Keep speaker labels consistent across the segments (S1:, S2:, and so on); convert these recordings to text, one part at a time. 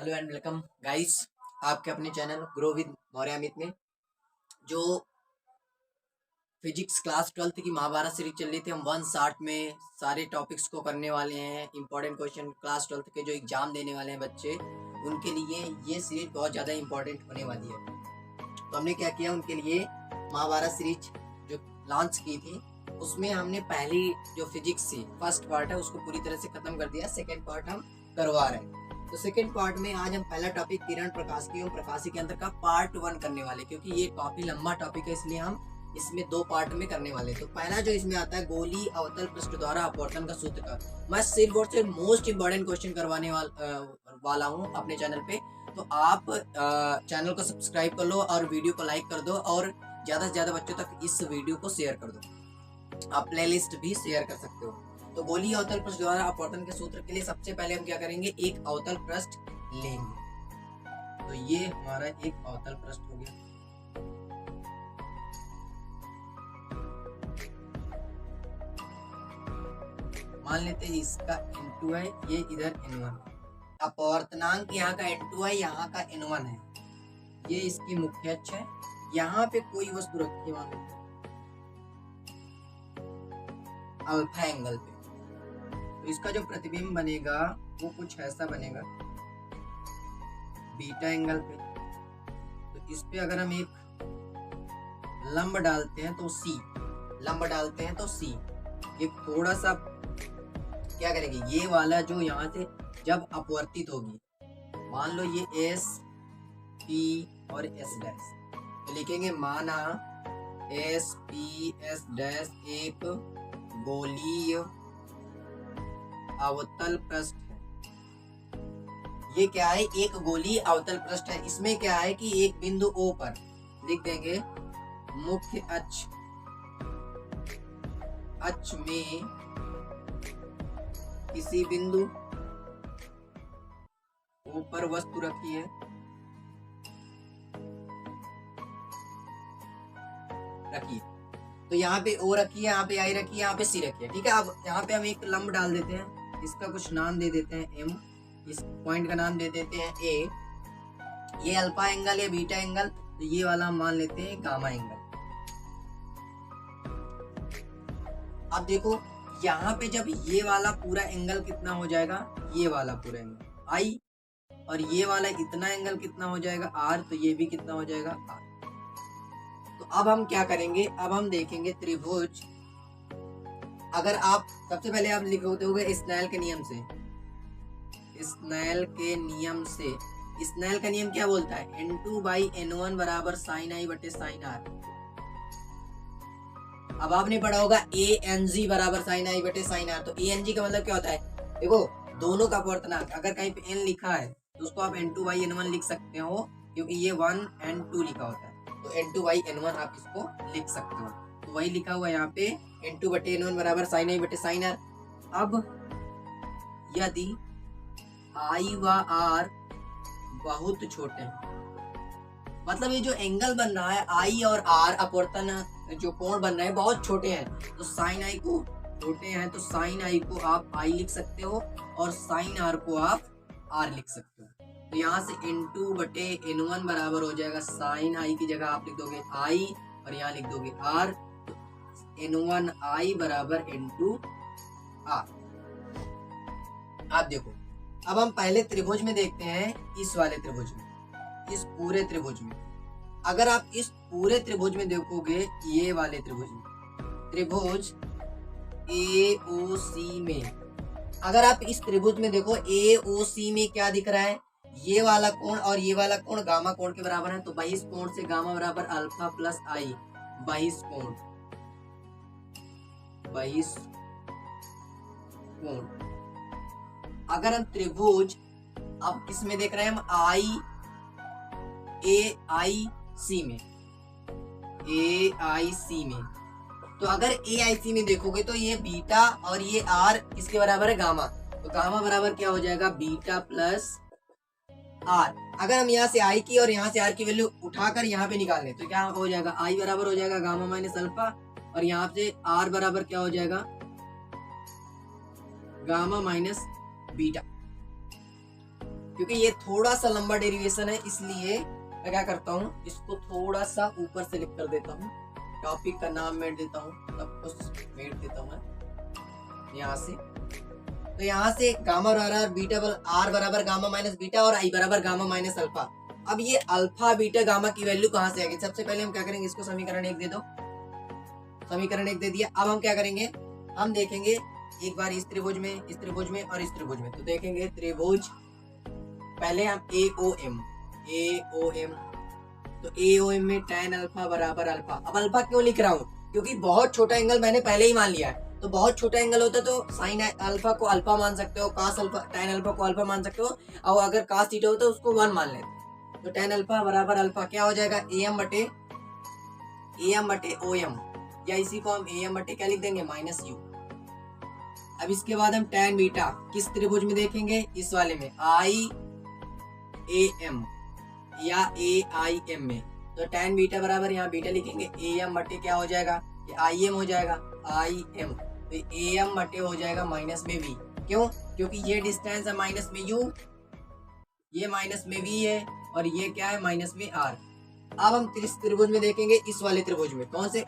S1: Hello and welcome guys, आपके अपने channel grow with Maurya Amit में जो फिजिक्स क्लास 12th की महाभारत सीरीज चल रही थी। हम 1 शॉट में सारे टॉपिक्स को करने वाले हैं। इंपॉर्टेंट क्वेश्चन क्लास 12th के जो एग्जाम देने वाले हैं बच्चे, उनके लिए ये सीरीज बहुत ज़्यादा इंपॉर्टेंट होने वाली है। तो हमने क्या किया, उनके लिए महाभारत सीरीज जो लॉन्च की थी उसमें हमने पहली जो फिजिक्स थी फर्स्ट पार्ट है उसको पूरी तरह से खत्म कर दिया। सेकेंड पार्ट हम करवा रहे हैं। तो सेकेंड पार्ट में आज हम पहला टॉपिक किरण प्रकाशिकी और प्रकाशिकी के अंदर का पार्ट 1 करने वाले, क्योंकि ये काफी लंबा टॉपिक है इसलिए हम इसमें 2 पार्ट में करने वाले। तो पहला जो इसमें आता है गोली अवतल पृष्ठ द्वारा अपवर्तन का सूत्र का, मैं सिर्फ और सिर्फ मोस्ट इंपॉर्टेंट क्वेश्चन करवाने वाला हूँ अपने चैनल पे। तो आप चैनल को सब्सक्राइब कर लो और वीडियो को लाइक कर दो और ज्यादा से ज्यादा बच्चों तक इस वीडियो को शेयर कर दो। आप प्लेलिस्ट भी शेयर कर सकते हो। तो गोलीय अवतल पृष्ठ द्वारा अपवर्तन के सूत्र के लिए सबसे पहले हम क्या करेंगे, एक अवतल पृष्ठ लेंगे। तो ये हमारा एक अवतल पृष्ठ हो गया। मान लेते हैं इसका n2 है, ये इधर n1। अपवर्तनांक यहाँ का n2 है, यहाँ का n1 है। ये इसकी मुख्य अक्ष है। यहाँ पे कोई वस्तु रखी है, मान लेते अल्फा एंगल पे। तो इसका जो प्रतिबिंब बनेगा वो कुछ ऐसा बनेगा बीटा एंगल पे। तो इस पे अगर हम एक लंब डालते हैं तो C, लंब डालते हैं तो C एक थोड़ा सा क्या करेगी, ये वाला जो यहाँ से जब अपवर्तित होगी, मान लो ये S P और S डैश, तो लिखेंगे माना S P S डैश एक गोलीय अवतल पृष्ठ है। ये क्या है, एक गोलीय अवतल पृष्ठ है। इसमें क्या है कि एक बिंदु O पर लिख देंगे मुख्य अक्ष में किसी बिंदु O पर वस्तु रखी है, तो यहाँ पे O रखी है, यहाँ पे I रखी है, यहाँ पे C रखी है। ठीक है, अब यहाँ पे हम एक लंब डाल देते हैं, इसका कुछ नाम दे देते हैं M, इस पॉइंट का नाम दे देते हैं A। ये अल्फा एंगल है, बीटा एंगल, तो ये वाला हम मान लेते हैं गामा एंगल। अब देखो यहाँ पे जब ये वाला पूरा एंगल कितना हो जाएगा, ये वाला पूरा एंगल I, और ये वाला इतना एंगल कितना हो जाएगा R, तो ये भी कितना हो जाएगा R। तो अब हम क्या करेंगे, अब हम देखेंगे त्रिभुज। अगर आप सबसे पहले आप लिखोगे होगे स्नेल के नियम से, स्नेल के नियम से, स्नेल का नियम क्या बोलता है, n2/n1 बराबर sin I बटे sin R। अब आपने पढ़ा होगा ANG बराबर sin I बटे sin R। तो ANG का मतलब क्या होता है, देखो दोनों का अपवर्तनांक, अगर कहीं पे n लिखा है तो उसको आप n2/n1 लिख सकते हो, क्योंकि ये 1 and 2 लिखा होता है, तो n2/n1 आप इसको लिख सकते हो। तो वही लिखा हुआ यहाँ पे n2/n1 बराबर sin I बटे sin R। अब यदि I व R बहुत छोटे हैं, मतलब ये जो एंगल बन रहा है I और R, अपवर्तन जो कोण बन रहे हैं बहुत छोटे हैं, तो sin I को छोटे हैं तो sin I को आप I लिख सकते हो और sin R को आप R लिख सकते हो। तो यहाँ से n2/n1 बराबर हो जाएगा sin I की जगह आप लिख दोगे I और यहाँ लिख दोगे R, तो n1I बराबर n2R। आप देखो, अब हम पहले त्रिभुज में देखते हैं, इस वाले त्रिभुज में, इस पूरे त्रिभुज में। अगर आप इस पूरे त्रिभुज में देखोगे, ये वाले त्रिभुज में, त्रिभुज AOC में, अगर आप इस त्रिभुज में देखो AOC में क्या दिख रहा है, ये वाला कोण और ये वाला कोण गामा कोण के बराबर है। तो बहिष कोण से गामा बराबर अल्फा प्लस I, बहिष कोण, बहिष कोण। अगर हम त्रिभुज अब किसमें देख रहे हैं, हम AIC में, AIC में, तो अगर AIC में देखोगे तो ये बीटा और ये R किसके बराबर है, गामा। तो गामा बराबर क्या हो जाएगा, बीटा प्लस R। अगर हम यहाँ से I की और यहाँ से R की वैल्यू उठाकर यहाँ पे निकाल लें तो क्या हो जाएगा, I बराबर हो जाएगा गामा माइनस अल्फा, और यहाँ से R बराबर क्या हो जाएगा, गामा माइनस बीटा। क्योंकि ये थोड़ा सा लंबा डेरिवेशन है, इसलिए मैं क्या करता हूँ, इसको थोड़ा सा ऊपर से लिख कर देता हूँ। टॉपिक का नाम मैं देता हूँ, सब कुछ मेट देता हूँ मैं यहाँ से। तो यहाँ से गामा बराबर बीटा आर बराबर गामा माइनस बीटा और आई बराबर गामा माइनस अल्फा। अब ये अल्फा बीटा गामा की वैल्यू कहाँ से आएगी? सबसे पहले हम क्या करेंगे, इसको समीकरण 1 दे दो। समीकरण 1 दे दिया। अब हम क्या करेंगे, हम देखेंगे एक बार इस त्रिभुज में, इस त्रिभुज में और इस त्रिभुज में। तो देखेंगे त्रिभुज, पहले हम AOM, तो AOM में tan अल्फा बराबर अल्फा। अब अल्फा क्यों लिख रहा हूँ? क्योंकि बहुत छोटा एंगल मैंने पहले ही मान लिया है। तो बहुत छोटा एंगल होता तो साइन अल्फा को अल्फा मान सकते हो, कास अल्फा tan अल्फा को अल्फा मान सकते हो, और अगर कास थीटा होता तो उसको 1 मान लेते। तो tan अल्फा बराबर अल्फा क्या हो जाएगा, AM बटे OM, या इसी को हम AM बटे क्या लिख देंगे, माइनस U। अब इसके बाद हम tan बीटा किस त्रिभुज में देखेंगे, इस वाले में, IAM या AIM में। तो tan बीटा बराबर यहाँ बीटा लिखेंगे, AM बटे क्या हो जाएगा, ये IM हो जाएगा, IM। तो AM बटे हो जाएगा माइनस में V। क्यों? क्योंकि ये डिस्टेंस है माइनस में U, ये माइनस में V है, और ये क्या है, माइनस में R। अब हम इस त्रिभुज में देखेंगे, इस वाले त्रिभुज में, कौन से,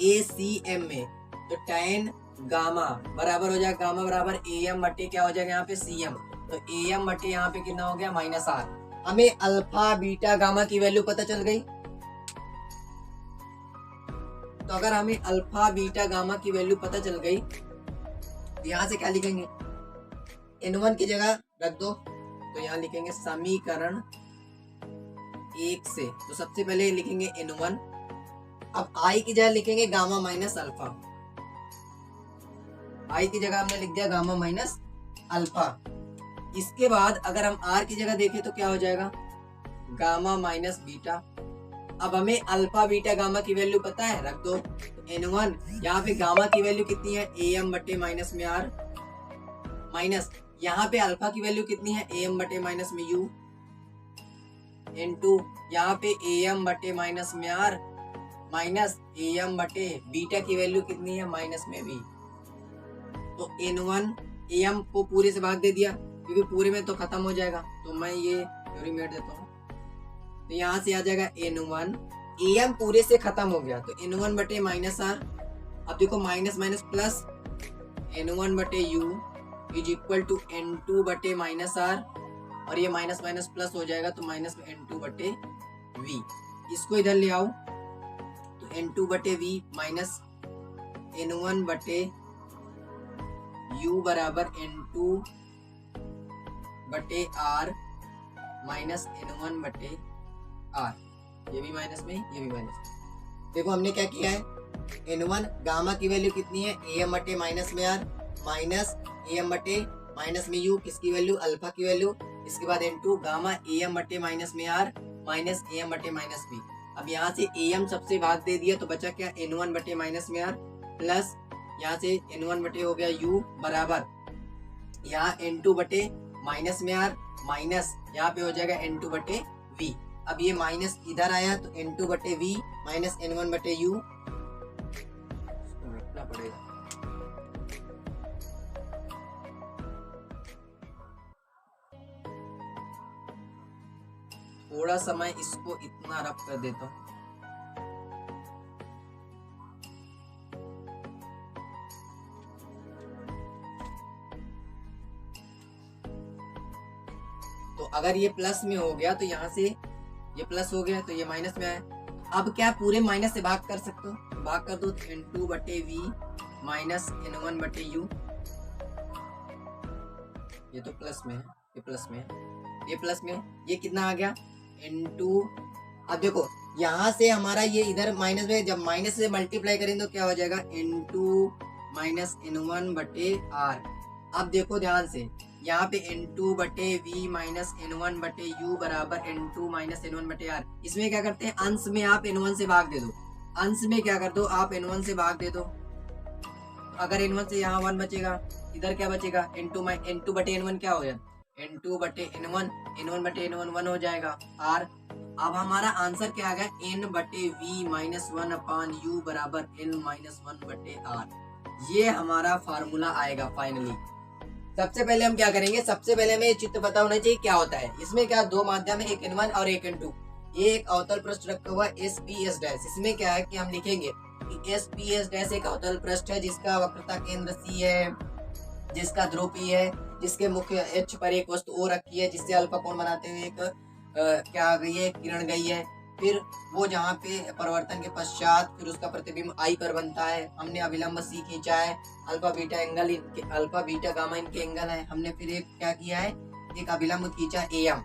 S1: ACM में। तो tan गामा बराबर हो जाएगा, गामा बराबर AM बटे क्या हो जाएगा यहाँ पे, CM। तो AM बटे यहाँ पे कितना हो गया, माइनस R। हमें अल्फा बीटा गामा की वैल्यू पता चल गई। तो अगर हमें अल्फा बीटा गामा की वैल्यू पता चल गई, तो यहाँ से क्या लिखेंगे, N1 की जगह रख दो। तो यहाँ लिखेंगे समीकरण 1 से, तो सबसे पहले लिखेंगे N1। अब I की जगह लिखेंगे गामा माइनस अल्फा। I की जगह हमने लिख दिया गामा माइनस अल्फा। इसके बाद अगर हम R की जगह देखें तो क्या हो जाएगा, गामा माइनस बीटा। अब हमें अल्फा बीटा गामा की वैल्यू पता है, रख दो। तो N1, यहाँ पे गामा की वैल्यू कितनी है, AM बटे माइनस में R, माइनस यहाँ पे अल्फा की वैल्यू कितनी है, AM बटे माइनस में U, N2 यहाँ पे AM बटे माइनस में R, माइनस AM बटे बीटा की वैल्यू कितनी है, माइनस में V। तो N1 AM को पूरे से भाग दे दिया, क्योंकि पूरे में तो खत्म हो जाएगा, तो मैं ये यूरिमेट देता हूँ। तो यहाँ से आ जाएगा N1, AM पूरे से खत्म हो गया, तो N1 बटे माइनस R। अब देखो माइनस माइनस प्लस, N1 बटे U is equal to N2 बटे माइनस R, और ये माइनस माइनस प्लस हो जाएगा, तो माइनस N2 बटे V। इसको इधर ले आओ, तो N2 बटे V माइनस N1 बटे U बराबर N2 बटे R माइनस N1 बटे R। ये भी माइनस में, ये भी माइनस। देखो हमने क्या किया है, N1 गामा की वैल्यू कितनी है, AM बटे माइनस में R, माइनस AM बटे माइनस में U, किसकी वैल्यू, अल्फा की वैल्यू। इसके बाद N2 गामा AM बटे माइनस में R माइनस AM बटे माइनस B। अब यहाँ से AM सबसे भाग दे दिया, तो बचा क्या, N1 बटे माइनस में R, प्लस यहाँ से N1 बटे हो गया U बराबर यहाँ N2 बटे माइनस में R, माइनस यहाँ पे हो जाएगा N2 बटे V। अब ये माइनस इधर आया, तो N2 बटे V माइनस N1 बटे U, रखना पड़ेगा। थोड़ा समय इसको इतना रफ कर देता हूँ। तो अगर ये प्लस में हो गया, तो यहाँ से ये प्लस हो गया, तो ये माइनस में आया। अब क्या पूरे माइनस से भाग कर सकते हो, भाग कर दो, तो N2 बटे V माइनस N1 बटे U। ये तो प्लस में है, ये प्लस में है, ये प्लस में है, ये कितना आ गया N2। अब देखो यहाँ से हमारा ये इधर माइनस में, जब माइनस से मल्टीप्लाई करेंगे तो क्या हो जाएगा, N2 माइनस N1 बटे R। अब देखो ध्यान से, यहाँ पे N2 बटे V माइनस N1 बटे U बराबर N2 माइनस N1 बटे R। इसमें क्या करते हैं, अंश में आप N1 से भाग दे दो, अंश में क्या कर दो, आप N1 से भाग दे दो। अगर N1 से यहाँ 1 बचेगा, इधर क्या बचेगा, N2 बटे N1 क्या हो गया, N2 बटे N1, N1 बटे N1 1 हो जाएगा R। अब हमारा आंसर क्या आ गया, N बटे V माइनस 1 अपान U बराबर N माइनस 1 बटे R। ये हमारा फार्मूला आएगा फाइनली। सबसे पहले हम क्या करेंगे, सबसे पहले हमें ये चित्र पता होना चाहिए क्या होता है। इसमें क्या दो माध्यम है, एक N1 और एक N2। ये एक अवतल पृष्ठ रखा हुआ SPS डैश। इसमें क्या है कि हम लिखेंगे कि SPS डैश एक अवतल पृष्ठ है जिसका वक्रता केंद्र C है, जिसका ध्रुव P है, जिसके मुख्य H पर एक वस्तु O रखी है, जिससे अल्फा कोण बनाते हुए एक क्या आ गई है, किरण गई है। फिर वो जहाँ पे परिवर्तन के पश्चात फिर उसका प्रतिबिंब I पर बनता है। हमने अभिलंब C खींचा है, अल्फा बीटा एंगल इनके, अल्फा बीटा गामा इनके एंगल है। हमने फिर एक क्या किया है, एक अभिलंब खींचा AM।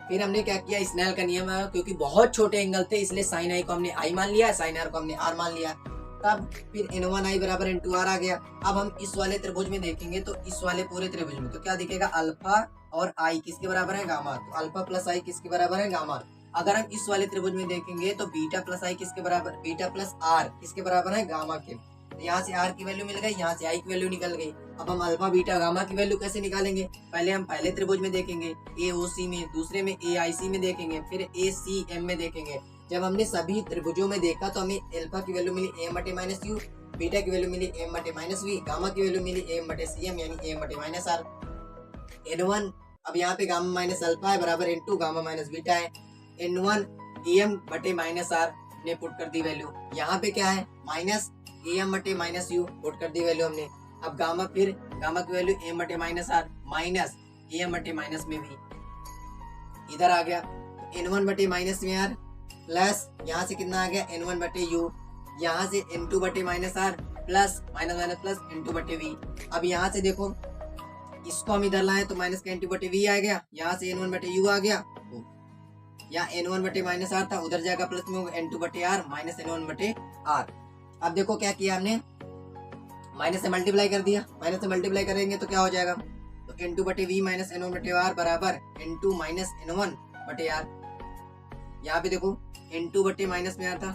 S1: फिर हमने क्या किया, स्नेल का नियम है, क्योंकि बहुत छोटे एंगल थे इसलिए साइन आई को हमने I मान लिया, साइन R को हमने R मान लिया। तब फिर N1I बराबर N2R आ गया। अब हम इस वाले त्रिभुज में देखेंगे तो इस वाले पूरे त्रिभुज में तो क्या दिखेगा, अल्फा और I किसके बराबर है, गामा। तो अल्फा प्लस I किसके बराबर है, गामा। अगर हम इस वाले त्रिभुज में देखेंगे तो बीटा प्लस I किसके बराबर, बीटा प्लस R किसके बराबर है, गामा के। तो यहाँ से R की वैल्यू मिल गई, यहाँ से I की वैल्यू निकल गई। अब हम अल्फा बीटा गामा की वैल्यू कैसे निकालेंगे, पहले हम पहले त्रिभुज में देखेंगे AOC में, दूसरे में AIC में देखेंगे, फिर ACM में देखेंगे। जब हमने सभी त्रिभुजों में देखा तो हमें अल्फा की वैल्यू मिली m बटे माइनस यू, बीटा की वैल्यू मिली m बटे माइनस वी, गामा की वैल्यू मिली m बटे cm यानी m बटे माइनस r। N1 अब यहाँ पे गामा माइनस अल्फा है बराबर N2 गामा माइनस बीटा है। N1 am बटे माइनस r ने पुट कर दी वैल्यू। यहाँ पे क्या है, माइनस am बटे माइनस यू पुट कर दी वैल्यू हमने। अब गामा, फिर गामा की वैल्यू m बटे माइनस r माइनस am बटे माइनस में v इधर आ गया। N1 बटे माइनस में r प्लस यहाँ से कितना आ गया, N1 बटे यू, यहाँ से N2 बटे minus R plus minus minus plus N2 बटे वी। अब यहाँ से देखो इसको हम इधर लाए तो माइनस का N2 बटे वी आ गया, यहाँ से N1 बटे यू आ गया, यहाँ N1 बटे माइनस R था, उधर जाएगा प्लस में होगा N2 बटे R माइनस N1 बटे R। अब देखो क्या किया हमने, माइनस से मल्टीप्लाई कर दिया, माइनस से मल्टीप्लाई करेंगे तो क्या हो जाएगा, तो N2 बटे वी माइनस N1 बटे R बराबर N2 माइनस N1 बटे R। यहाँ पे देखो N2 बटे माइनस में आता,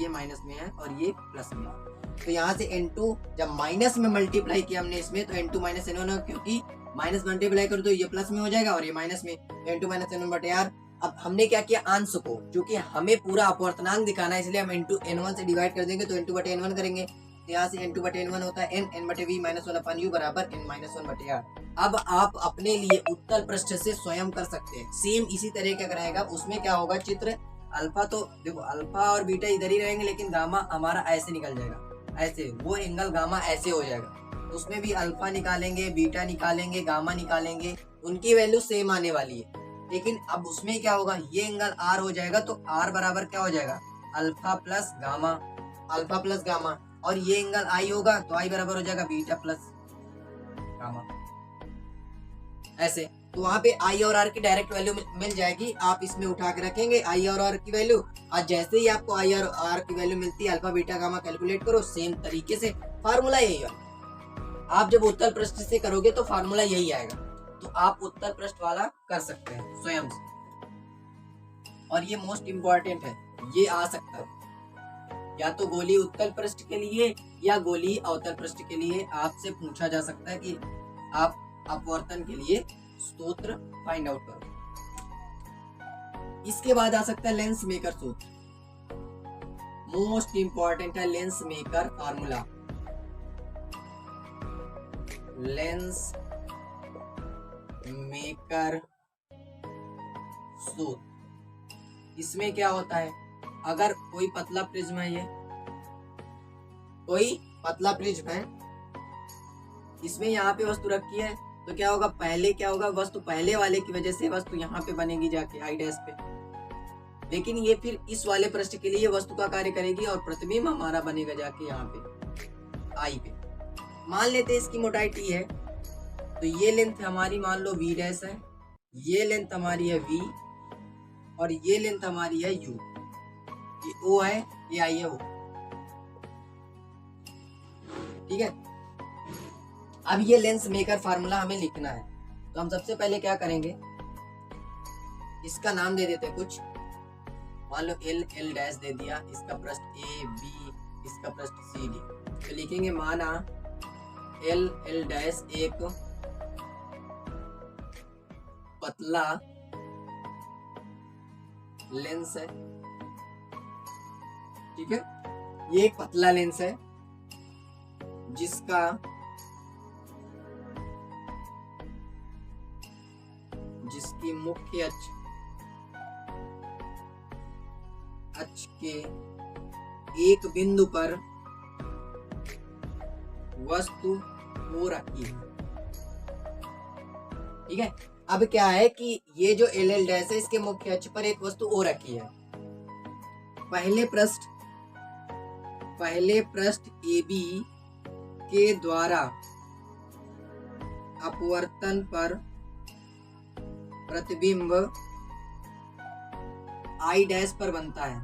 S1: ये माइनस में है और ये प्लस में है। तो यहाँ से N2 जब माइनस में मल्टीप्लाई किया हमने इसमें तो N2 माइनस N1 है, क्योंकि माइनस मल्टीप्लाई करो तो ये प्लस में हो जाएगा और ये माइनस में, N2 माइनस N1 बटे R। अब हमने क्या किया, अंश को, क्योंकि हमें पूरा अपवर्तनांक दिखाना है इसलिए हम N2 N1 से डिवाइड कर देंगे तो N2 बटे N1 करेंगे। तो यहाँ से N2 बटे N1 होता है N बटे V माइनस 1 अपन U बराबर N माइनस 1 बटे R। अब आप अपने लिए उत्तल पृष्ठ से स्वयं कर सकते हैं, सेम इसी तरह का रहेगा। उसमें क्या होगा, चित्र अल्फा, तो देखो अल्फा और बीटा इधर ही रहेंगे लेकिन गामा हमारा ऐसे निकल जाएगा, ऐसे वो एंगल गामा ऐसे हो जाएगा। उसमें भी अल्फा निकालेंगे, बीटा निकालेंगे, गामा निकालेंगे, उनकी वैल्यू सेम आने वाली है। लेकिन अब उसमें क्या होगा, ये एंगल R हो जाएगा तो R बराबर क्या हो जाएगा, alpha plus gamma, alpha plus gamma. और ये एंगल I होगा तो I बराबर हो जाएगा बीटा प्लस गामा, ऐसे। तो वहाँ पे I और R की डायरेक्ट वैल्यू मिल जाएगी, आप इसमें उठा के रखेंगे I और R की वैल्यू, और जैसे ही आपको I और R की वैल्यू मिलती है अल्फा बीटा गामा कैलकुलेट करो, सेम तरीके से फार्मूला यही है। आप जब उत्तल पृष्ठ से करोगे तो फार्मूला यही आएगा, तो आप उत्तल पृष्ठ वाला कर सकते हैं स्वयं से। और ये मोस्ट इम्पोर्टेंट है, ये आ सकता है या तो गोली उत्तल पृष्ठ के लिए या गोली अवतल पृष्ठ के लिए आपसे पूछा जा सकता है कि आप अपवर्तन के लिए सूत्र फाइंड आउट करो। इसके बाद आ सकता है लेंस मेकर सूत्र, मोस्ट इंपॉर्टेंट है lens maker formula. Lens maker सूत्र, इसमें क्या होता है, अगर कोई पतला प्रिज्म है, ये कोई पतला प्रिज्म है, इसमें यहाँ पे वस्तु रखी है तो क्या होगा, पहले क्या होगा, वस्तु पहले वाले की वजह से वस्तु यहाँ पे बनेगी जाके आई डैश पे, लेकिन ये फिर इस वाले पृष्ठ के लिए वस्तु का कार्य करेगी और प्रतिबिंब हमारा बनेगा जाके यहाँ पे आई पे। मान लेते हैं इसकी मोटाई T है, तो ये लेंथ हमारी मान लो V डैश है, ये लेंथ हमारी है V और ये लेंथ हमारी है U, ये O है, ये I है O, ठीक है। अब ये लेंस मेकर फार्मूला हमें लिखना है, तो हम सबसे पहले क्या करेंगे, इसका नाम दे देते हैं कुछ, मान लो L डैश दे दिया, इसका पृष्ठ A B, इसका पृष्ठ C D, तो लिखेंगे माना L डैश एक पतला लेंस है, ठीक है, ये एक पतला लेंस है जिसका जिसकी मुख्य अक्ष के एक बिंदु पर वस्तु हो रखी है। ठीक है, अब क्या है कि ये जो एल एल डैश है इसके मुख्य अक्ष पर एक वस्तु हो रखी है। पहले पृष्ठ AB के द्वारा अपवर्तन पर प्रतिबिंब I डैश पर बनता है।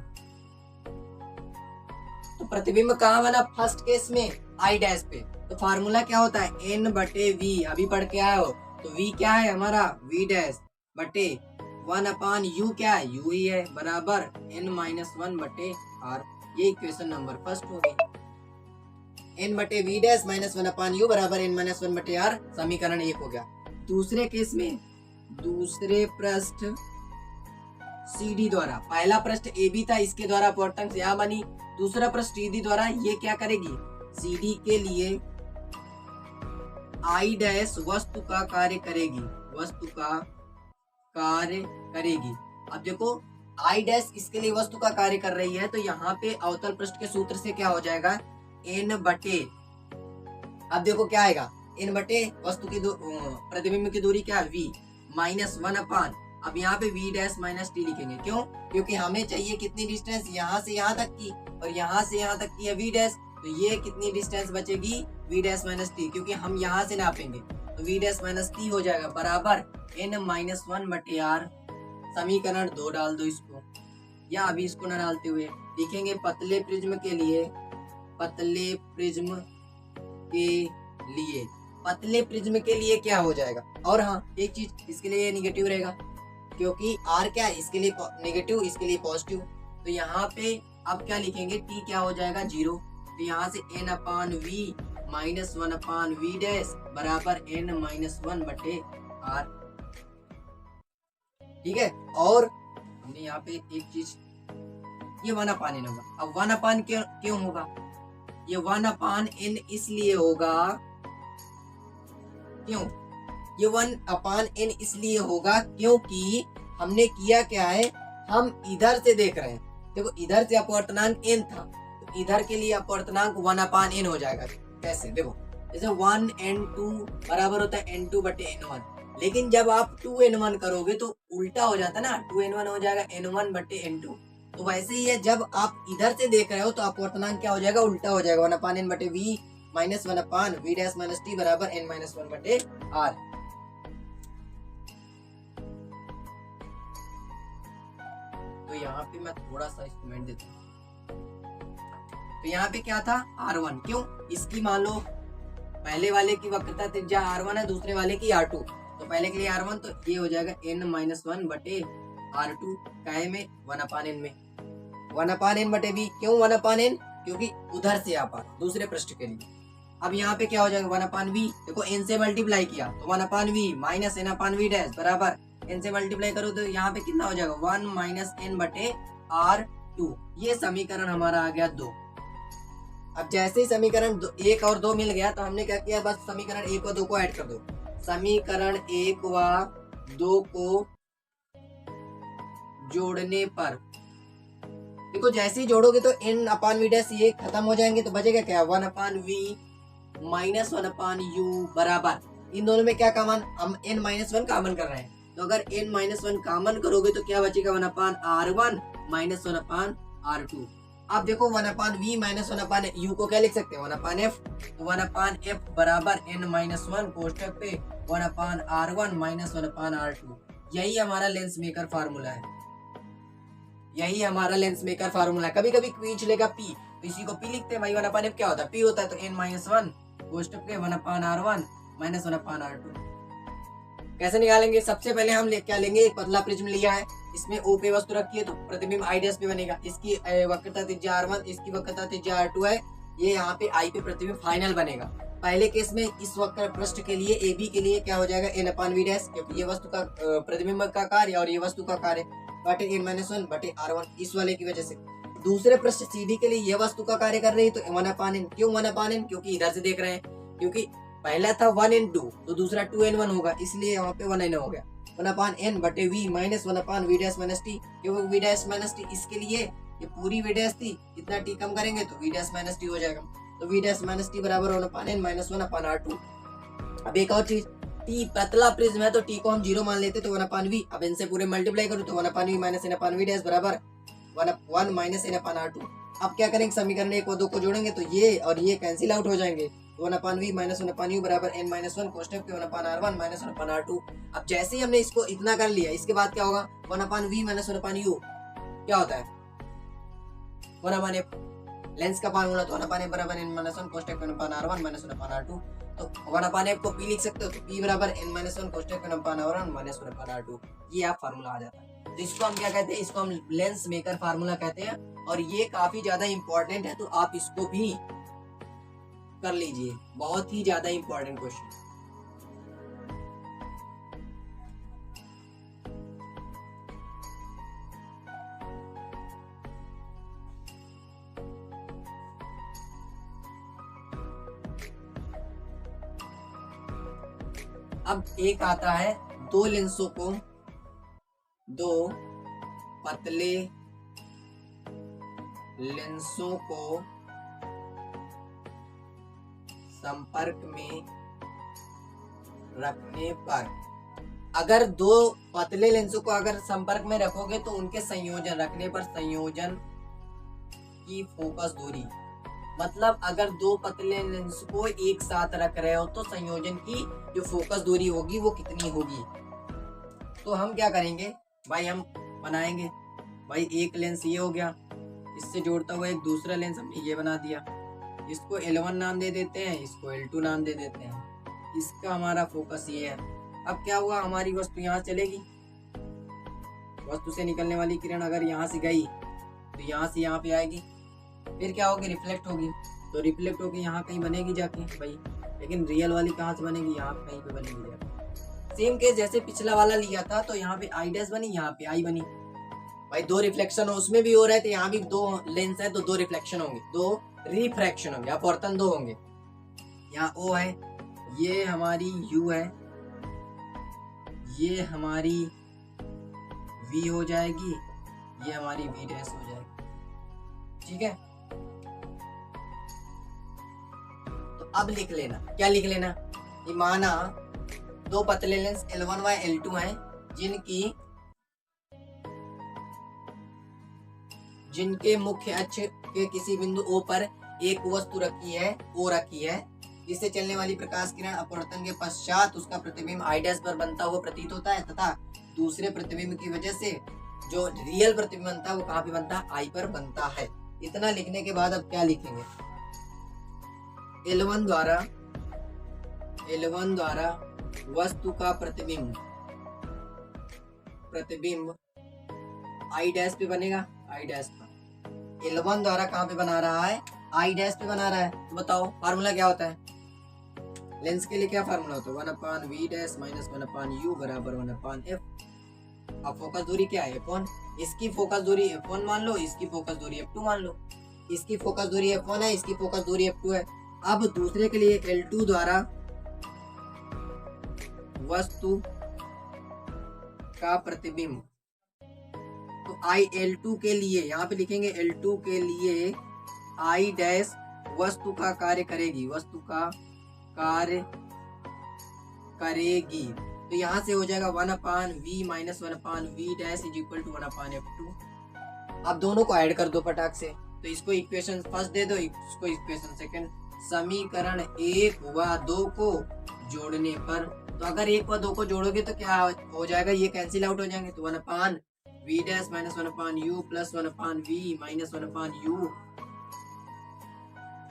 S1: तो प्रतिबिंब कहाँ बना? फर्स्ट केस में I डैश पे। तो फार्मूला क्या होता है? N बटे V, अभी पढ़ के आए हो। तो V क्या है हमारा? V डैश बटे 1/U क्या है? U ही है, बराबर N-1 बटे R। ये इक्वेशन नंबर फर्स्ट होगी। N बटे V डैश -1/U बराबर N-1 बटे R, समीकरण 1 हो गया। दूसरे केस में दूसरे पृष्ठ CD द्वारा, पहला पृष्ठ AB था, इसके द्वारा अपवर्तन से यहाँ बनी। दूसरा पृष्ठ CD द्वारा ये क्या करेगी? CD के लिए I डैश वस्तु का कार्य करेगी, वस्तु का कार्य करेगी। अब देखो I डैश इसके लिए वस्तु का कार्य कर रही है, तो यहाँ पे अवतल पृष्ठ के सूत्र से क्या हो जाएगा? N बटे, अब देखो क्या आएगा? N बटे वस्तु की प्रतिबिंब की दूरी क्या है? V -1/, अब यहाँ पे V डैश माइनस T लिखेंगे। क्यों? क्योंकि हमें चाहिए कितनी डिस्टेंस? यहाँ से यहाँ तक की, और यहाँ से यहाँ तक की है V डैश। तो ये कितनी डिस्टेंस बचेगी? V डैश माइनस T, क्योंकि हम यहाँ से नापेंगे। तो V डैश माइनस T हो जाएगा बराबर N-1 बटे R। समीकरण 2 डाल दो इसको, या अभी इसको न डालते हुए लिखेंगे पतले प्रिज्म के लिए, पतले प्रिज्म के लिए क्या हो जाएगा? और हाँ, एक चीज, इसके लिए नेगेटिव रहेगा, क्योंकि R क्या है? इसके लिए नेगेटिव, इसके लिए पॉजिटिव। तो यहाँ पे अब क्या लिखेंगे? T क्या हो जाएगा? 0। तो यहाँ से N/V -1/V डैश बराबर N-1 बटे R। ठीक है, और हमने यहाँ पे एक चीज, ये 1/N होगा। अब 1/N क्यों होगा? ये 1/N इसलिए होगा, क्यों? ये 1/N इसलिए होगा क्योंकि हमने किया क्या है? हम इधर से देख रहे हैं। देखो इधर से अपवर्तनांक n था, तो इधर के लिए अपवर्तनांक 1/N हो जाएगा। कैसे? देखो जैसे 1N2 बराबर होता है N2 बटे N1, लेकिन जब आप 2N1 करोगे तो उल्टा हो जाता है ना, 2N1 हो जाएगा N1 बटे N2। तो वैसे ही है, जब आप इधर से देख रहे हो तो अपवर्तनांक क्या हो जाएगा? उल्टा हो जाएगा, 1/N बटे V -1/V dash minus T बराबर N-1 बटे R। तो यहाँ पे मैं थोड़ा सा इंस्ट्रूमेंट देता हूँ। तो यहाँ पे क्या था? R1। क्यों? इसकी मान लो पहले वाले की वक्रता त्रिज्या R1 है, दूसरे वाले की R2। तो पहले के लिए R1, तो ये हो जाएगा N-1 बटे R2 काहे में? 1/N में। 1/N बटे V। क्यों 1/N? क्योंकि उधर से आप दूसरे पृष्ठ के लिए। अब यहाँ पे क्या हो जाएगा? 1/V। देखो n से मल्टीप्लाई किया तो 1/V माइनस N/V डैश बराबर n से मल्टीप्लाई करो तो यहाँ पे कितना हो जाएगा? 1 - N बटे R2। ये समीकरण हमारा आ गया 2। अब जैसे ही समीकरण 1 और 2 मिल गया तो हमने क्या किया? बस समीकरण 1 और 2 को ऐड कर दो। समीकरण 1 व 2 को जोड़ने पर, देखो जैसे ही जोड़ोगे तो N/V डैश ये खत्म हो जाएंगे, तो बचेगा क्या? 1/V -1/U बराबर, इन दोनों में क्या कॉमन? हम N-1 कॉमन कर रहे हैं, तो अगर N-1 कॉमन करोगे तो क्या बचेगा? 1/R1 -1/R2। अब देखो 1/V -1/U को क्या लिख सकते हैं? 1/F। तो 1/F बराबर N-1 कोष्टक पे 1/R1 -1/R2। यही हमारा लेंस मेकर फार्मूला है, यही हमारा लेंस मेकर फार्मूला है। कभी कभी पूछ लेगा P, तो इसी को P लिखते हैं भाई। 1/F क्या होता है? P होता है, तो N-1 कोष्टक पे 1/R1 -1/R2। कैसे निकालेंगे? सबसे पहले हम क्या लेंगे? एक पतला प्रिज्म लिया है, इसमें O पे वस्तु रखी है, तो प्रतिबिंब I डैश पे बनेगा। इसकी वक्रता त्रिज्या R1, इसकी वक्रता त्रिज्या R2 है, ये यहाँ पे I पे प्रतिबिंब फाइनल बनेगा। पहले केस में इस वक्र पृष्ठ के लिए AB के लिए क्या हो जाएगा? N/V डैश, क्योंकि ये वस्तु का प्रतिबिंब का कार्य और ये वस्तु का कार्य बटे N-1 बटे R1, इस वाले की वजह से। दूसरे पृष्ठ CD के लिए ये वस्तु का कार्य कर रही है, तो 1/N। क्यों 1/N? क्योंकि इधर से देख रहे हैं, क्योंकि पहला था 1N2 तो दूसरा 2N1 होगा, इसलिए यहाँ पे 1N हो गया। वन अपान एन बटे V minus one upon we dash minus T, क्योंकि वी डैश माइनस टी इसके लिए ये पूरी वी डैश थी, इतना टी कम करेंगे तो वी डैश माइनस टी हो जाएगा। तो वी डैश माइनस टी बराबर one upon N minus one upon are two. अब एक और चीज, टी पतला प्रिज्म है तो टी को हम जीरो मान लेते तो वन अपान वी, अब इनसे पूरे मल्टीप्लाई करूँ तो one upon we minus n upon we dash बराबर one minus n upon are two. अब क्या करेंगे, समीकरण एक और दो को जोड़ेंगे तो ये और ये कैंसिल आउट हो जाएंगे। One upon we minus one upon you बराबर एन माइनस वन कोष्टक one upon r one minus one upon are two. अब जैसे ही हमने इसको इतना कर लिया, इसके बाद क्या होगा, one upon we minus one upon u क्या होता है, वन अपान एफ, लेंस का फार्मूला तो वन अपान एफ बराबर एन माइनस वन कोष्टक one upon r one minus one upon are two. तो वन अपान एफ को पी लिख सकते हो तो पी बराबर एन माइनस वन कोष्टक one upon r one minus one upon are two, ये आप फार्मूला आ जाता है। तो इसको हम क्या कहते हैं, इसको हम लेंस मेकर फार्मूला कहते हैं, और ये काफी ज्यादा इंपॉर्टेंट है, तो आप इसको भी कर लीजिए, बहुत ही ज्यादा इंपॉर्टेंट क्वेश्चन। अब एक आता है, दो लेंसों को, दो पतले लेंसों को संपर्क में रखने पर, अगर दो पतले लेंसों को अगर संपर्क में रखोगे तो उनके संयोजन रखने पर संयोजन की फोकस दूरी, मतलब अगर दो पतले लेंस को एक साथ रख रहे हो तो संयोजन की जो फोकस दूरी होगी वो कितनी होगी। तो हम क्या करेंगे भाई, हम बनाएंगे भाई, एक लेंस ये हो गया, इससे जोड़ता हुआ एक दूसरा लेंस हमने ये बना दिया, इसको L1 नाम दे देते हैं, इसको L2 नाम दे देते हैं, इसका हमारा फोकस ये है। अब क्या हुआ, हमारी वस्तु यहाँ चलेगी, वस्तु से निकलने वाली किरण अगर यहाँ से गई तो यहाँ से यहाँ पे आएगी, फिर क्या होगी, रिफ्लेक्ट होगी, तो रिफ्लेक्ट होगी यहाँ कहीं बनेगी जाके भाई, लेकिन रियल वाली कहाँ से बनेगी, यहाँ कहीं पे बनेगी जाके। सेम केस जैसे पिछला वाला लिया था, तो यहाँ पे आई डैश बनी, यहाँ पे आई बनी भाई, दो रिफ्लेक्शन उसमें भी हो रहे थे, यहाँ भी दो लेंस है तो दो रिफ्लेक्शन होंगे, दो रिफ्रैक्शन होंगे, अपवर्तन दो होंगे। यहाँ O है, ये हमारी U है, ये हमारी V हो जाएगी, ये हमारी V डैश हो जाएगी, ठीक है। तो अब लिख लेना, क्या लिख लेना, ये माना दो पतले लेंस L1 व L2 हैं, जिनके मुख्य अक्ष के किसी बिंदु O पर एक वस्तु रखी है, O रखी है, जिससे चलने वाली प्रकाश किरण अपवर्तन के पश्चात उसका प्रतिबिंब आई डैश पर बनता हुआ प्रतीत होता है, तथा दूसरे प्रतिबिंब की वजह से जो रियल प्रतिबिंब बनता है वो कहाँ पे बनता है, आई पर बनता है। इतना लिखने के बाद अब क्या लिखेंगे, L1 द्वारा वस्तु का प्रतिबिंब आई डैश पे बनेगा, आई डैश पर। L1 द्वारा कहाँ पे बना रहा है, आई डैश पे बना रहा है, तो बताओ फार्मूला क्या होता है, लेंस के लिए क्या फार्मूला होता है, one upon we dash minus one upon you बराबर वन अपान एफ। अब फोकस दूरी क्या है, F1, इसकी फोकस दूरी F1 मान लो, इसकी फोकस दूरी F2 मान लो, इसकी फोकस दूरी F1 है, इसकी फोकस दूरी F2 है। अब दूसरे के लिए L2 द्वारा वस्तु का प्रतिबिंब, तो आई L2 के लिए यहाँ पे लिखेंगे, L2 के लिए आई डैश वस्तु का कार्य करेगी, वस्तु का कार्य करेगी, तो यहाँ से हो जाएगा one upon we minus one upon we dash is equal to one upon F2। अब दोनों को ऐड कर दो फटाक से, तो इसको इक्वेशन फर्स्ट दे दो, इसको इक्वेशन सेकंड। समीकरण 1 व 2 को जोड़ने पर, तो अगर 1 व 2 को जोड़ोगे तो क्या हो जाएगा, ये कैंसिल आउट हो जाएंगे, तो one upon we dash minus one upon u plus one upon we minus one upon you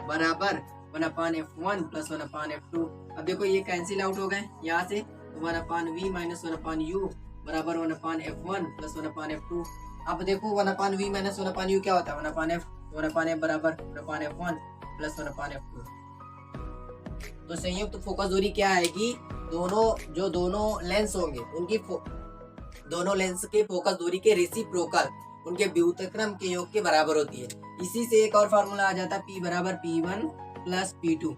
S1: बराबर one upon F1 plus one upon F2। अब देखो ये कैंसिल आउट हो गए यहाँ से, तो one upon we minus one upon you बराबर one upon F1 plus one upon F2। अब देखो one upon we minus one upon u क्या होता है, one upon F, one upon F बराबर one upon F1 plus one upon F2। तो संयुक्त focus दूरी क्या आएगी, दोनों लेंस होंगे उनकी दोनों लेंस के फोकस दूरी के रेसिप्रोकल, उनके व्युत्क्रम के योग के बराबर होती है। इसी से एक और फार्मूला आ जाता है, P बराबर P1 प्लस P2,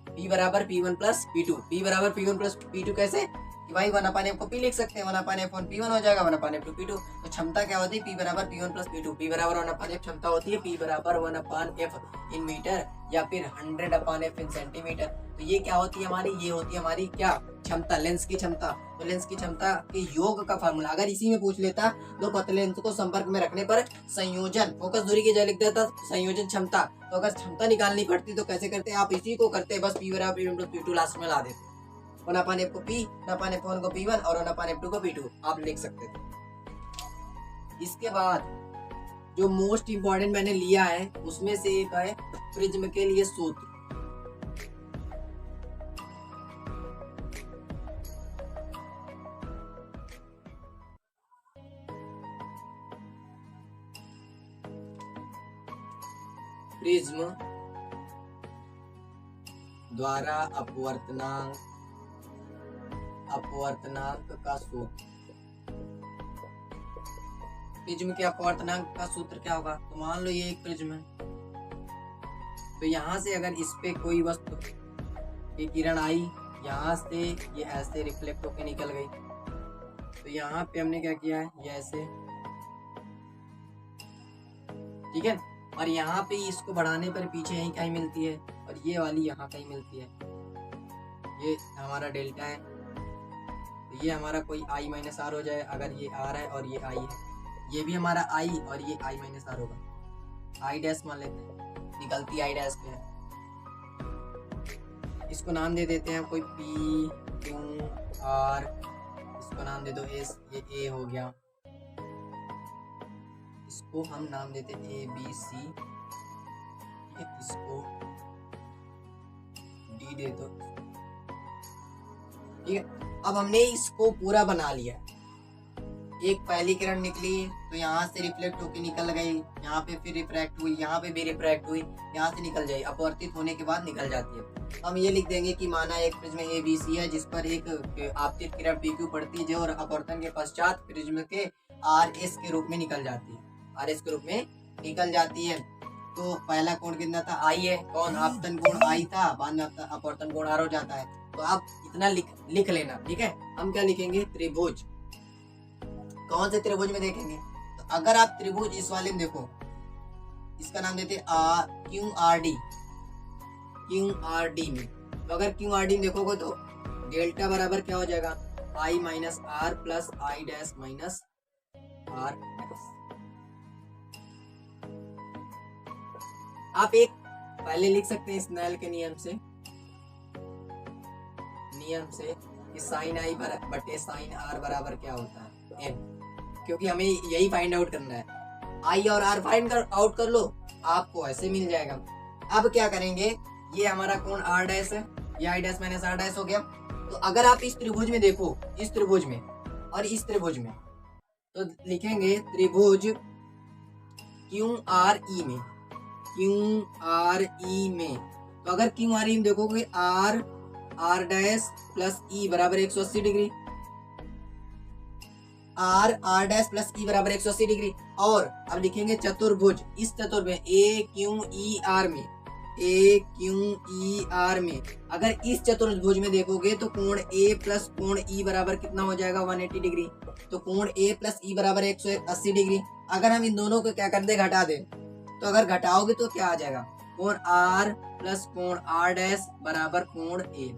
S1: P बराबर P1 प्लस P2, P बराबर P1 प्लस P2 कैसे, कि भाई 1/f को P लिख सकते हैं, 1/f P1 हो जाएगा, 1/f P2। तो क्षमता क्या होती है, P बराबर P1 प्लस P2। P बराबर 1/f क्षमता होती है, P बराबर 1/f इन मीटर या फिर 100/f इन सेंटीमीटर। तो ये क्या होती है हमारी, ये होती है हमारी क्या क्षमता, लेंस की क्षमता। तो लेंस की क्षमता के योग का फार्मूला अगर इसी में पूछ लेता तो पतले लेंस को संपर्क में रखने पर संयोजन, फोकस दूरी की जगह लिख देता संयोजन क्षमता। तो अगर क्षमता निकालनी पड़ती तो कैसे करते, आप इसी को करते बस P बराबर P1 प्लस P2 लास्ट में ला देते, 1/f को P, 1/f1 को P1 और 1/f2 को P2 आप लिख सकते थे। इसके बाद जो मोस्ट इंपॉर्टेंट मैंने लिया है उसमें से एक है प्रिज्म के लिए सूत्र। प्रिज्म द्वारा अपवर्तनांक का सूत्र। प्रिज्म के अपवर्तनांक का सूत्र क्या होगा, तो मान लो ये एक प्रिज्म है, तो यहाँ से अगर इस पे कोई वस्तु की किरण आई, यहाँ से ये ऐसे रिफ्लेक्ट होके निकल गई, तो यहाँ पे हमने क्या किया है, ये ऐसे, ठीक है, और यहाँ पे इसको बढ़ाने पर पीछे यहीं कहीं मिलती है और ये वाली यहाँ कहीं मिलती है, ये हमारा डेल्टा है। तो ये हमारा कोई I माइनस आर हो जाए, अगर ये R है और ये I है, ये भी हमारा I और ये I माइनस आर होगा, I डैश मान लेते हैं, निकलती I डैश पे है। इसको नाम दे देते हैं कोई P Q R, इसको नाम दे दो S, ये A हो गया, इसको हम नाम देते A B C, इसको D दे दो, ठीक है। अब हमने इसको पूरा बना लिया, एक पहली किरण निकली तो यहाँ से रिफ्लेक्ट होके निकल गई, यहाँ पे फिर रिफ्रैक्ट हुई, यहाँ पे भी रिफ्रैक्ट हुई, यहाँ से निकल जाए, अपवर्तित होने के बाद निकल जाती है। हम ये लिख देंगे कि माना एक प्रिज्म ABC है जिस पर एक आपतित किरण PQ पड़ती है और अपवर्तन के पश्चात प्रिज्म के RS के रूप में निकल जाती है, RS के रूप में निकल जाती है। तो पहला कोण कितना था, I है, कौन आपतन कोण I था, बाद में अपवर्तन कोण R हो जाता है। तो आप इतना लिख लेना, ठीक है। हम क्या लिखेंगे, त्रिभुज, कौन से त्रिभुज में देखेंगे, तो अगर आप त्रिभुज इस वाले में देखो, इसका नाम देते QRD में, तो अगर QRD में देखोगे तो डेल्टा बराबर क्या हो जाएगा, I minus R plus I dash minus R dash. आप एक पहले लिख सकते हैं स्नेल के नियम से कि साइन I बटे साइन R बराबर क्या होता है, M, क्योंकि हमें यही फाइंड आउट करना है। I और R फाइंड आउट कर लो, आपको ऐसे मिल जाएगा। अब क्या करेंगे, ये हमारा कोण R डैश है, ये I dash minus R dash हो गया। तो अगर आप इस त्रिभुज में देखो, इस त्रिभुज में और इस त्रिभुज में, तो लिखेंगे त्रिभुज QRE में, तो अगर QRE में देखोगे R डैश प्लस E बराबर 180 degree, R dash plus E बराबर 180 डिग्री। और अब लिखेंगे चतुर्भुज, इस चतुर्भुज AQER में अगर इस चतुर्भुज में देखोगे तो कोण A प्लस कोण E बराबर कितना हो जाएगा, 180 डिग्री। तो कोण A प्लस E बराबर 180 डिग्री। अगर हम इन दोनों को क्या कर दे, घटा दे, तो अगर घटाओगे तो क्या आ जाएगा, कोण R प्लस कोण R डैश बराबर कोण A,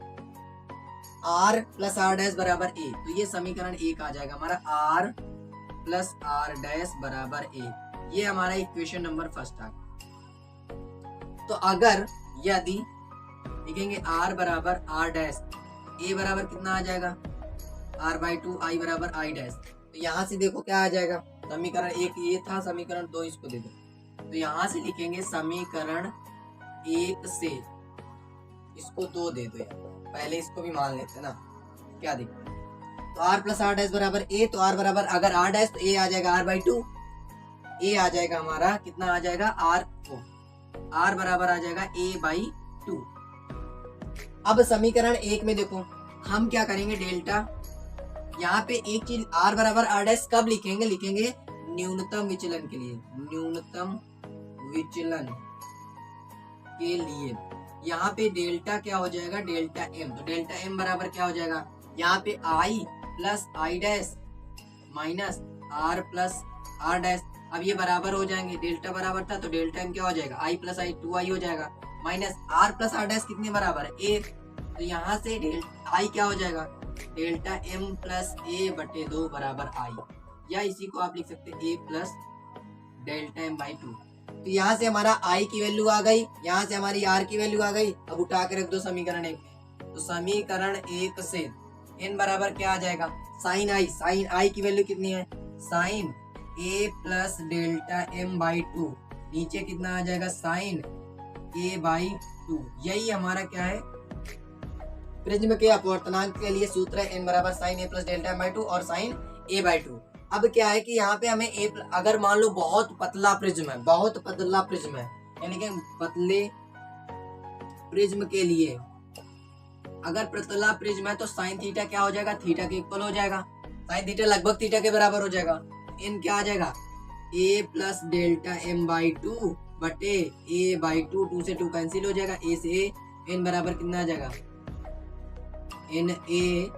S1: R plus R dash बराबर A। तो ये समीकरण 1 आ जाएगा हमारा, R प्लस R डैश बराबर A। ये हमारा इक्वेशन नंबर फर्स्ट आ गया। तो अगर यदि लिखेंगे R बराबर R डैश, A बराबर कितना आ जाएगा, R/2, I बराबर I डैश। तो यहाँ से देखो क्या आ जाएगा, समीकरण 1 ये था, समीकरण 2 इसको दे दो। तो यहाँ से लिखेंगे समीकरण 1 से इसको 2 दे दो यार, पहले इसको भी मान लेते ना, क्या देखो, तो R प्लस R डैश बराबर A। तो R बराबर अगर R डैश तो A आ जाएगा R/2, A आ जाएगा हमारा कितना आ जाएगा R बराबर आ जाएगा A/2। अब समीकरण 1 में देखो हम क्या करेंगे, डेल्टा, यहाँ पे एक चीज R बराबर R डैश कब लिखेंगे, लिखेंगे न्यूनतम विचलन के लिए, न्यूनतम विचलन के लिए। यहाँ पे डेल्टा क्या हो जाएगा, डेल्टा M। तो डेल्टा M बराबर क्या हो जाएगा, यहाँ पे i plus i dash minus are plus are dash, अब ये बराबर हो जाएंगे, डेल्टा बराबर था तो डेल्टा एम क्या हो जाएगा, आई प्लस आई 2i हो जाएगा, minus are plus are dash कितने बराबर है, ए, तो यहाँ से आई क्या हो जाएगा, डेल्टा एम प्लस ए बटे 2 बराबर आई, या इसी को आप लिख सकते हैं ए प्लस डेल्टा एम बाई 2। तो यहाँ से हमारा आई की वैल्यू आ गई, यहाँ से हमारी आर की वैल्यू आ गई। अब उठा के रख दो समीकरण 1 में, तो समीकरण 1 से n बराबर क्या आ जाएगा, साइन आई की वैल्यू कितनी है, sine A plus delta M by 2, नीचे कितना आ जाएगा, साइन ए बाई 2। यही हमारा क्या है, प्रिज्म के अपवर्तनांक के लिए सूत्र है n बराबर sine A plus delta M by 2 और साइन ए बाई 2। अब क्या है कि यहाँ पे हमें अगर मान लो बहुत पतला प्रिज्म है, बहुत पतला प्रिज्म है, यानी कि पतले प्रिज्म के लिए अगर पतला प्रिज्म है तो साइन थीटा क्या हो जाएगा, थीटा के इक्वल हो जाएगा, साइन थीटा लगभग थीटा के बराबर हो जाएगा। इन क्या आ जाएगा, ए प्लस डेल्टा एम बाई 2 बटे ए बाई 2, 2 से 2 कैंसिल हो जाएगा, ए से ए, एन बराबर कितना आ जाएगा, एन ए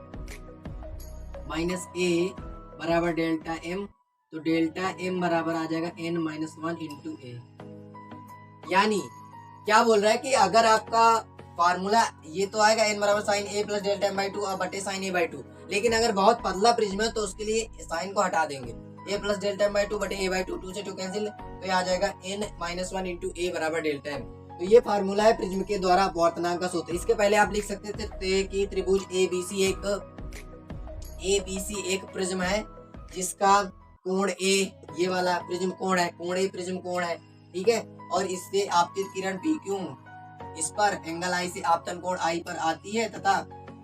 S1: माइनस ए बराबर डेल्टा एम, तो डेल्टा एम बराबर आ जाएगा n माइनस 1 इंटू ए। यानी क्या बोल रहा है कि अगर आपका फार्मूला ये तो आएगा n बराबर sine A plus delta M by 2 और बटे साइन ए बाई 2, लेकिन अगर बहुत पतला प्रिज्म है तो उसके लिए साइन को हटा देंगे, ए प्लस डेल्टा एम बाई 2 बटे ए बाई 2, 2 से 2 कैंसिल, तो ये आ जाएगा n माइनस 1 इंटू ए बराबर डेल्टा एम। तो ये फार्मूला है प्रिज्म के द्वारा अपवर्तनांक का सूत्र। इसके पहले आप लिख सकते थे कि त्रिभुज ABC एक प्रिज्म है जिसका कोण ए, ये वाला प्रिज्म कोण है, कोण ए प्रिज्म कोण है, ठीक है, और इससे आपतित किरण PQ इस पर एंगल आई से आपतन कोण आई पर आती है तथा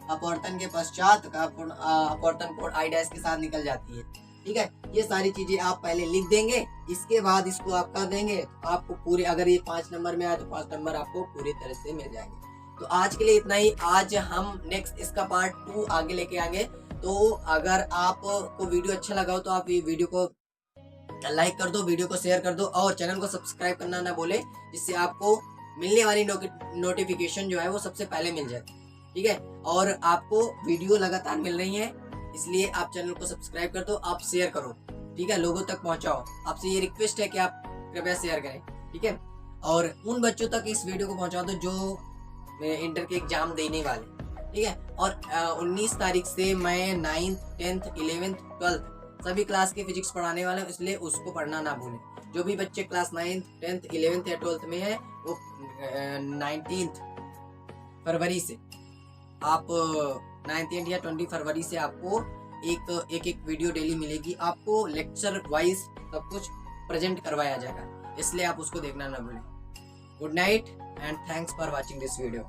S1: अपवर्तन के पश्चात अपवर्तन कोण आई डैश के साथ निकल जाती है, ठीक है। ये सारी चीजें आप पहले लिख देंगे, इसके बाद इसको आप कर देंगे, आपको पूरे, अगर ये 5 नंबर में आए तो 5 नंबर आपको पूरी तरह से मिल जाएंगे। तो आज के लिए इतना ही। आज हम नेक्स्ट इसका पार्ट 2 आगे लेके आएंगे। तो अगर आपको वीडियो अच्छा लगा हो तो आप ये वीडियो को लाइक कर दो, वीडियो को शेयर कर दो और चैनल को सब्सक्राइब करना ना भूले, जिससे आपको मिलने वाली नोटिफिकेशन जो है वो सबसे पहले मिल जाए, ठीक है। और आपको वीडियो लगातार मिल रही है, इसलिए आप चैनल को सब्सक्राइब कर दो, आप शेयर करो, ठीक है, लोगों तक पहुंचाओ। आपसे ये रिक्वेस्ट है कि आप कृपया शेयर करें, ठीक है। और उन बच्चों तक इस वीडियो को पहुंचा दो जो इंटर के एग्जाम देने वाले, ठीक है। और 19 तारीख से मैं 9th 10th 11th 12th सभी क्लास के फिजिक्स पढ़ाने वाले हूँ, इसलिए उसको पढ़ना ना भूलें। जो भी बच्चे क्लास 9th 10th 11th या 12th में है वो 19 फरवरी से आप 19 या 20 फरवरी से आपको एक वीडियो डेली मिलेगी, आपको लेक्चर वाइज सब कुछ प्रेजेंट करवाया जाएगा, इसलिए आप उसको देखना ना भूलें। Good night and thanks for watching this video.